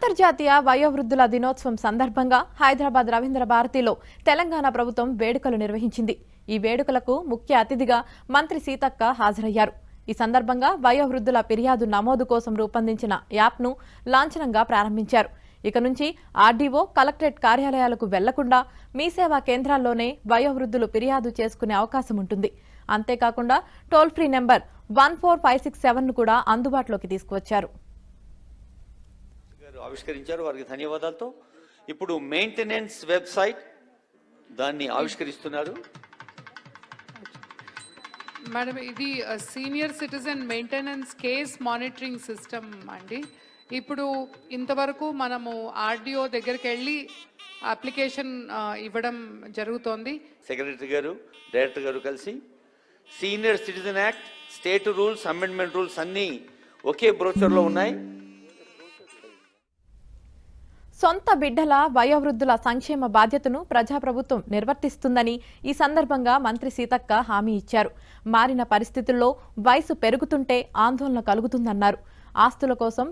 అంతర్జాతీయ వయోవృద్ధుల దినోత్సవం సందర్భంగా హైదరాబాద్ రవీంద్ర భారతిలో తెలంగాణ ప్రభుత్వం వేడుకలు నిర్వహించింది. ఈ వేడుకలకు ముఖ్య అతిథిగా మంత్రి సీతక్క హాజరయ్యారు. ఈ సందర్భంగా వయోవృద్ధుల ఫిర్యాదు నమోదు కోసం రూపొందించిన యాప్ను లాంఛనంగా ప్రారంభించారు. ఇక నుంచి ఆర్డీఓ, కలెక్టరేట్ కార్యాలయాలకు వెళ్లకుండా మీ సేవా కేంద్రాల్లోనే వయోవృద్ధులు ఫిర్యాదు చేసుకునే అవకాశం ఉంటుంది. అంతేకాకుండా టోల్ ఫ్రీ నెంబర్ 14567ను కూడా అందుబాటులోకి తీసుకువచ్చారు. ఆవిష్కరించారు. వారికి ధన్యవాదాలతో ఇప్పుడు మెయింటెనెన్స్ వెబ్సైట్ దాన్ని ఆవిష్కరిస్తున్నారు. మేడం, ఇది senior citizen maintenance case monitoring system అండి. ఇప్పుడు ఇంతవరకు మనము ఆర్డీఓ దగ్గరికి వెళ్ళి అప్లికేషన్ ఇవ్వడం జరుగుతోంది. సెక్రటరీ గారు, డైరెక్టర్ గారు కలిసి senior citizen act, state rules, amendment rules అన్నీ ఒకే బ్రోచర్లో ఉన్నాయి. సొంత బిడ్డల వయోవృద్ధుల సంక్షేమ బాధ్యతను ప్రజాప్రభుత్వం నిర్వర్తిస్తుందని ఈ సందర్భంగా మంత్రి సీతక్క హామీ ఇచ్చారు. మారిన పరిస్థితుల్లో వయసు పెరుగుతుంటే ఆందోళన కలుగుతుందన్నారు. ఆస్తుల కోసం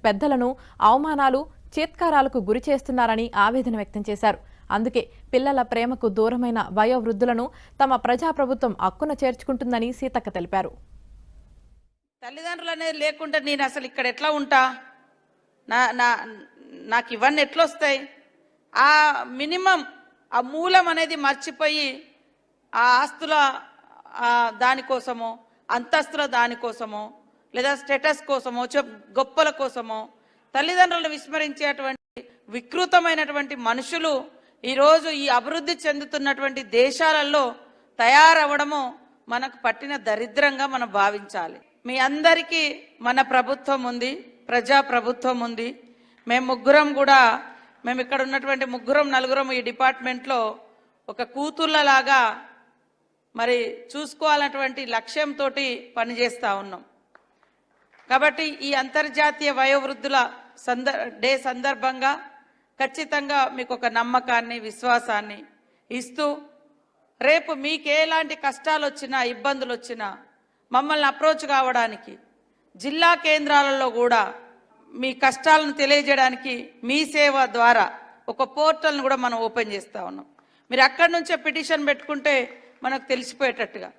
పెద్దలను అవమానాలు, చీత్కారాలకు గురి చేస్తున్నారని ఆవేదన వ్యక్తం చేశారు. అందుకే పిల్లల ప్రేమకు దూరమైన వయోవృద్ధులను తమ ప్రజాప్రభుత్వం హక్కున చేర్చుకుంటుందని సీతక్క తెలిపారు. తల్లిదండ్రులు అనేది లేకుండా నేను అసలు ఇక్కడ ఎట్లా ఉంటా? నాకు ఇవన్నీ ఎట్లొస్తాయి? ఆ మినిమం ఆ మూలం అనేది మర్చిపోయి ఆ ఆస్తుల దానికోసమో, అంతస్తుల దానికోసమో, లేదా స్టేటస్ కోసమో, గొప్పల కోసమో తల్లిదండ్రులను విస్మరించేటువంటి వికృతమైనటువంటి మనుషులు ఈరోజు ఈ అభివృద్ధి చెందుతున్నటువంటి దేశాలలో తయారవ్వడము మనకు పట్టిన దరిద్రంగా మనం భావించాలి. మీ అందరికీ మన ప్రభుత్వం ఉంది, ప్రజా ప్రభుత్వం ఉంది. మేము ముగ్గురం కూడా, మేము ఇక్కడ ఉన్నటువంటి నలుగురం ఈ డిపార్ట్మెంట్లో ఒక కూతుళ్ళలాగా మరి చూసుకోవాలన్నటువంటి లక్ష్యంతో పనిచేస్తూ ఉన్నాం. కాబట్టి ఈ అంతర్జాతీయ వయోవృద్ధుల డే సందర్భంగా ఖచ్చితంగా మీకు ఒక నమ్మకాన్ని, విశ్వాసాన్ని ఇస్తూ రేపు మీకు ఎలాంటి కష్టాలు వచ్చినా, ఇబ్బందులు వచ్చినా మమ్మల్ని అప్రోచ్ కావడానికి జిల్లా కేంద్రాలలో కూడా మీ కష్టాలను తెలియజేయడానికి మీ సేవ ద్వారా ఒక పోర్టల్ను కూడా మనం ఓపెన్ చేస్తూ ఉన్నాం. మీరు అక్కడి నుంచే పిటిషన్ పెట్టుకుంటే మనకు తెలిసిపోయేటట్టుగా